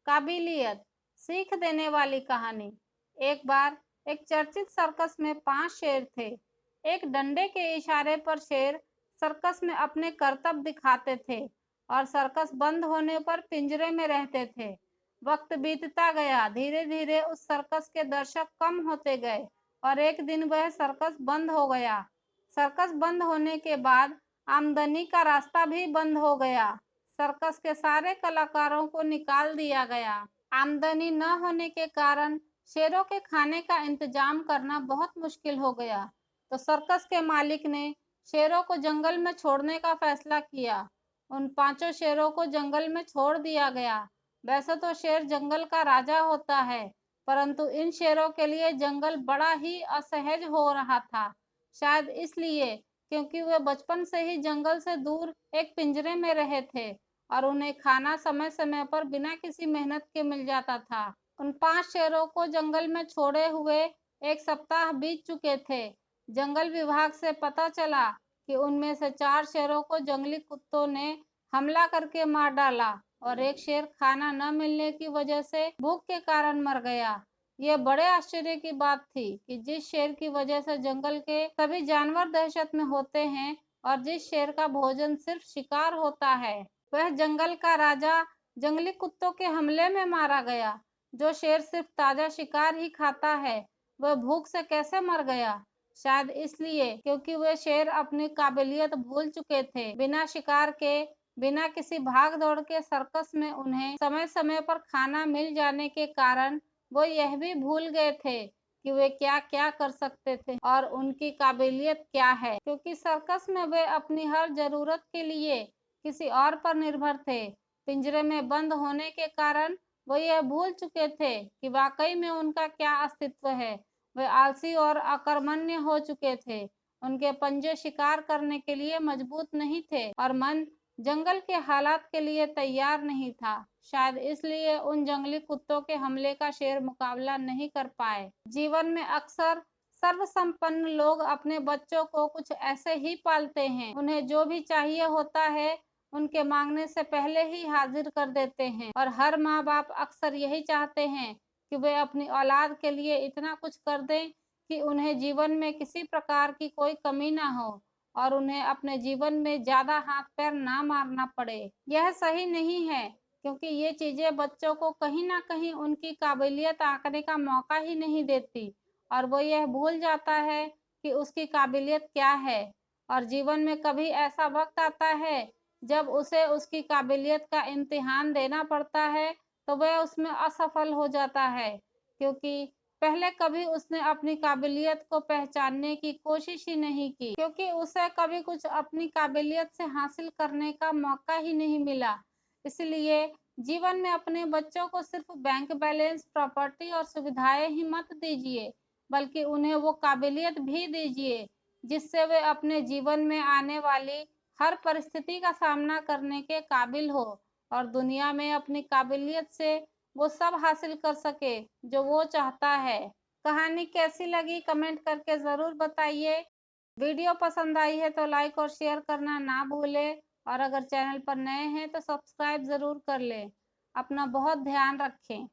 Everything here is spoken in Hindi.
काबिलियत, सीख देने वाली कहानी। एक बार एक चर्चित सर्कस में 5 शेर थे। एक डंडे के इशारे पर शेर सर्कस में अपने करतब दिखाते थे और सर्कस बंद होने पर पिंजरे में रहते थे। वक्त बीतता गया, धीरे धीरे उस सर्कस के दर्शक कम होते गए और एक दिन वह सर्कस बंद हो गया। सर्कस बंद होने के बाद आमदनी का रास्ता भी बंद हो गया। सर्कस के सारे कलाकारों को निकाल दिया गया। आमदनी न होने के कारण शेरों के खाने का इंतजाम करना बहुत मुश्किल हो गया। तो सर्कस के मालिक ने शेरों को जंगल में छोड़ने का फैसला किया। उन 5 शेरों को जंगल में छोड़ दिया गया। वैसे तो शेर जंगल का राजा होता है, परंतु इन शेरों के लिए जंगल बड़ा ही असहज हो रहा था। शायद इसलिए क्योंकि वे बचपन से ही जंगल से दूर एक पिंजरे में रहे थे और उन्हें खाना समय समय पर बिना किसी मेहनत के मिल जाता था। उन 5 शेरों को जंगल में छोड़े हुए 1 सप्ताह बीत चुके थे। जंगल विभाग से पता चला कि उनमें से 4 शेरों को जंगली कुत्तों ने हमला करके मार डाला और एक शेर खाना न मिलने की वजह से भूख के कारण मर गया। यह बड़े आश्चर्य की बात थी कि जिस शेर की वजह से जंगल के सभी जानवर दहशत में होते हैं और जिस शेर का भोजन सिर्फ शिकार होता है, वह जंगल का राजा जंगली कुत्तों के हमले में मारा गया। जो शेर सिर्फ ताजा शिकार ही खाता है, वह भूख से कैसे मर गया? शायद इसलिए क्योंकि वे शेर अपनी काबिलियत भूल चुके थे। बिना शिकार के, बिना किसी भाग दौड़ के सर्कस में उन्हें समय समय पर खाना मिल जाने के कारण वो यह भी भूल गए थे कि वे क्या क्या कर सकते थे और उनकी काबिलियत क्या है, क्योंकि सर्कस में वे अपनी हर जरूरत के लिए किसी और पर निर्भर थे। पिंजरे में बंद होने के कारण वो यह भूल चुके थे कि वाकई में उनका क्या अस्तित्व है। वे आलसी और अकर्मण्य हो चुके थे। उनके पंजे शिकार करने के लिए मजबूत नहीं थे और मन जंगल के हालात के लिए तैयार नहीं था। शायद इसलिए उन जंगली कुत्तों के हमले का शेर मुकाबला नहीं कर पाए। जीवन में अक्सर सर्वसंपन्न लोग अपने बच्चों को कुछ ऐसे ही पालते हैं। उन्हें जो भी चाहिए होता है उनके मांगने से पहले ही हाजिर कर देते हैं और हर माँ बाप अक्सर यही चाहते हैं कि वे अपनी औलाद के लिए इतना कुछ कर दें कि उन्हें जीवन में किसी प्रकार की कोई कमी ना हो और उन्हें अपने जीवन में ज्यादा हाथ पैर ना मारना पड़े। यह सही नहीं है, क्योंकि ये चीजें बच्चों को कहीं ना कहीं उनकी काबिलियत आंकने का मौका ही नहीं देती और वो यह भूल जाता है कि उसकी काबिलियत क्या है। और जीवन में कभी ऐसा वक्त आता है जब उसे उसकी काबिलियत का इम्तिहान देना पड़ता है, तो वह उसमें असफल हो जाता है, क्योंकि पहले कभी उसने अपनी काबिलियत को पहचानने की कोशिश ही नहीं की, क्योंकि उसे कभी कुछ अपनी काबिलियत से हासिल करने का मौका ही नहीं मिला। इसलिए जीवन में अपने बच्चों को सिर्फ बैंक बैलेंस, प्रॉपर्टी और सुविधाएं ही मत दीजिए, बल्कि उन्हें वो काबिलियत भी दीजिए जिससे वे अपने जीवन में आने वाली हर परिस्थिति का सामना करने के काबिल हो और दुनिया में अपनी काबिलियत से वो सब हासिल कर सके जो वो चाहता है। कहानी कैसी लगी कमेंट करके ज़रूर बताइए। वीडियो पसंद आई है तो लाइक और शेयर करना ना भूलें और अगर चैनल पर नए हैं तो सब्सक्राइब ज़रूर कर लें। अपना बहुत ध्यान रखें।